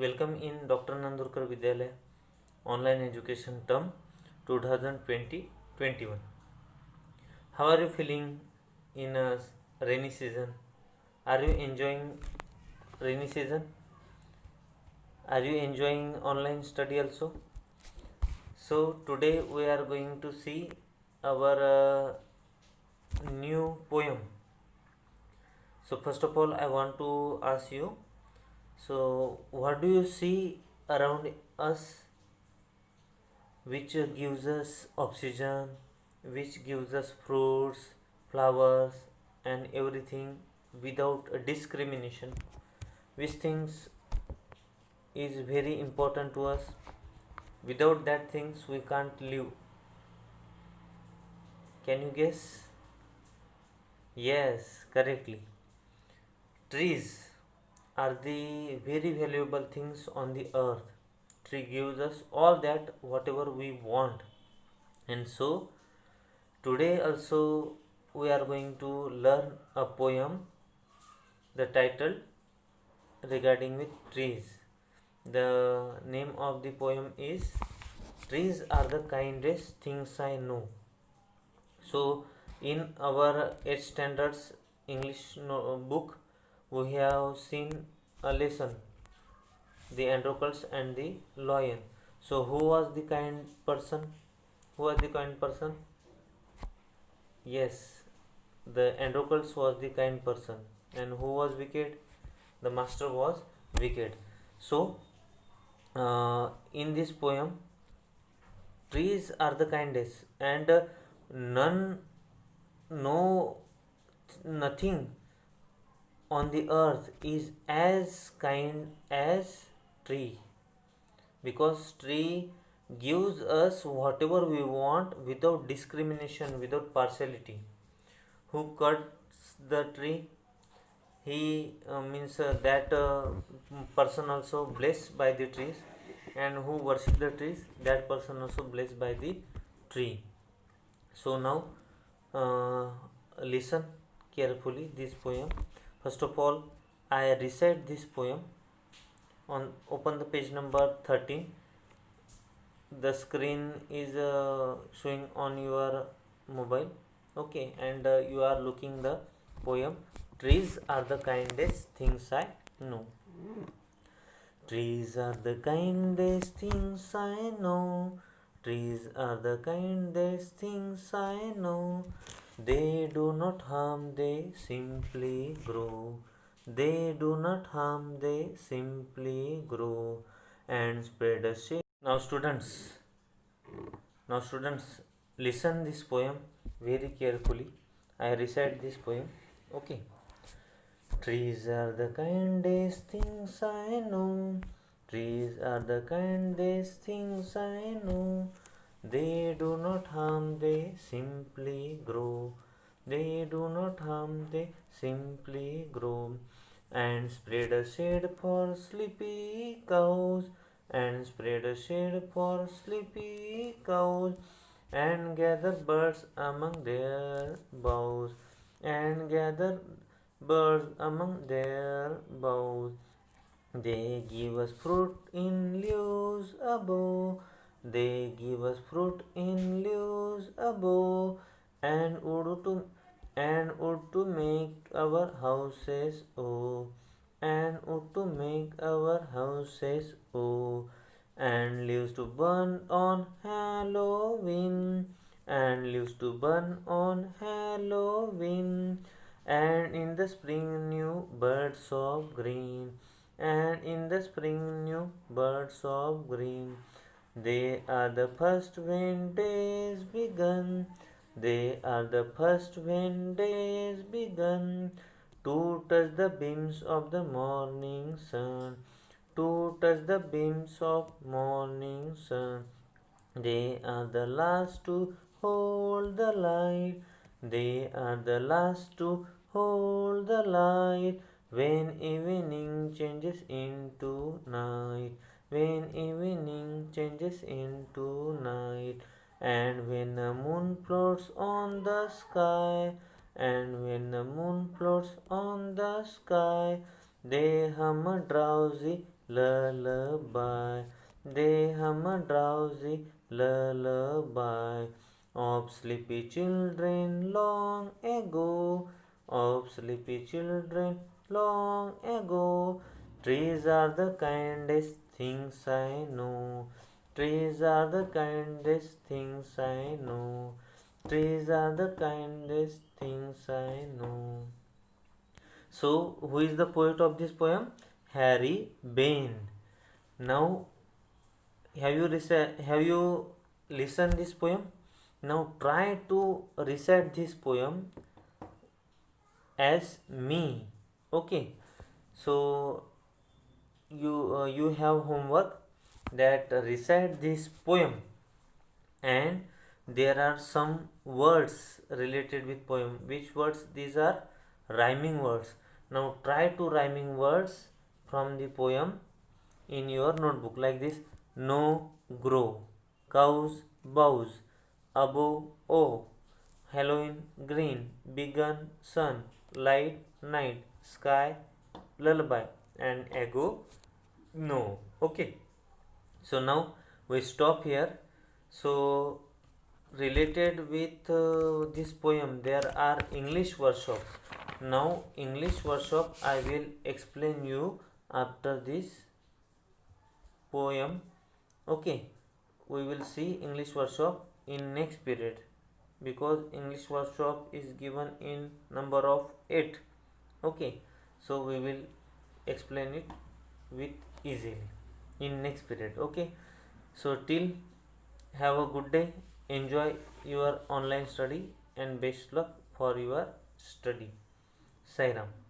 Welcome in Dr. Nandurkar Vidyalaya Online Education Term 2020-21. How are you feeling in a rainy season? Are you enjoying rainy season? Are you enjoying online study also? So today we are going to see our new poem. So first of all I want to ask you, so what do you see around us which gives us oxygen, which gives us fruits, flowers, and everything without a discrimination? Which things is very important to us? Without that things we can't live. Can you guess? Yes, correctly. Trees are the very valuable things on the earth. Tree gives us all that whatever we want. And so today also we are going to learn a poem, the title regarding with trees. The name of the poem is Trees Are the Kindest Things I Know. So in our 8th standards English book we have seen a lesson, the Androcles and the lion. So who was the kind person? Who was the kind person? Yes, the Androcles was the kind person. And who was wicked? The master was wicked. So in this poem, trees are the kindest, and none, no, nothing on the earth is as kind as tree, because tree gives us whatever we want without discrimination, without partiality. Who cuts the tree? He means that person also blessed by the trees, and who worship the trees, that person also blessed by the tree. So now listen carefully this poem. First of all I recite this poem. On open the page number 13. The screen is showing on your mobile, okay, and you are looking the poem. Trees are the kindest things I know. Trees are the kindest things I know. Trees are the kindest things I know. They do not harm, they simply grow. They do not harm, they simply grow and spread a shade. Now students, listen this poem very carefully. I recite this poem. Okay. Trees are the kindest things I know. Trees are the kindest things I know. They do not harm, they simply grow. They do not harm, they simply grow. And spread a shade for sleepy cows. And spread a shade for sleepy cows. And gather birds among their boughs. And gather birds among their boughs. They give us fruit in leaves above. They give us fruit in leaves above, and wood to make our houses oh, and wood to make our houses oh, and leaves to burn on Halloween, and leaves to burn on Halloween, and in the spring new birds of green, and in the spring new birds of green. They are the first when days begun. They are the first when days begun to touch the beams of the morning sun. To touch the beams of morning sun. They are the last to hold the light. They are the last to hold the light when evening changes into night. When evening changes into night, and when the moon floats on the sky, and when the moon floats on the sky, they hum a drowsy lullaby. They hum a drowsy lullaby of sleepy children long ago, of sleepy children long ago. Trees are the kindest things I know. Trees are the kindest things I know. Trees are the kindest things I know. So, who is the poet of this poem? Harry Bain. Now, have you listened this poem? Now try to recite this poem as me. Okay. So you have homework that recite this poem, and there are some words related with poem. Which words? These are rhyming words. Now try to rhyming words from the poem in your notebook like this: no, grow, cows, bows, above, oh, Halloween, green, begun, sun, light, night, sky, lullaby, and ego, no. Okay, so now we stop here. So related with this poem, there are English workshops. Now English workshop I will explain you after this poem. Okay, we will see English workshop in next period, because English workshop is given in number of 8. Okay, so we will explain it with easily in next period. Okay, so till, have a good day, enjoy your online study, and best luck for your study. Sai Ram.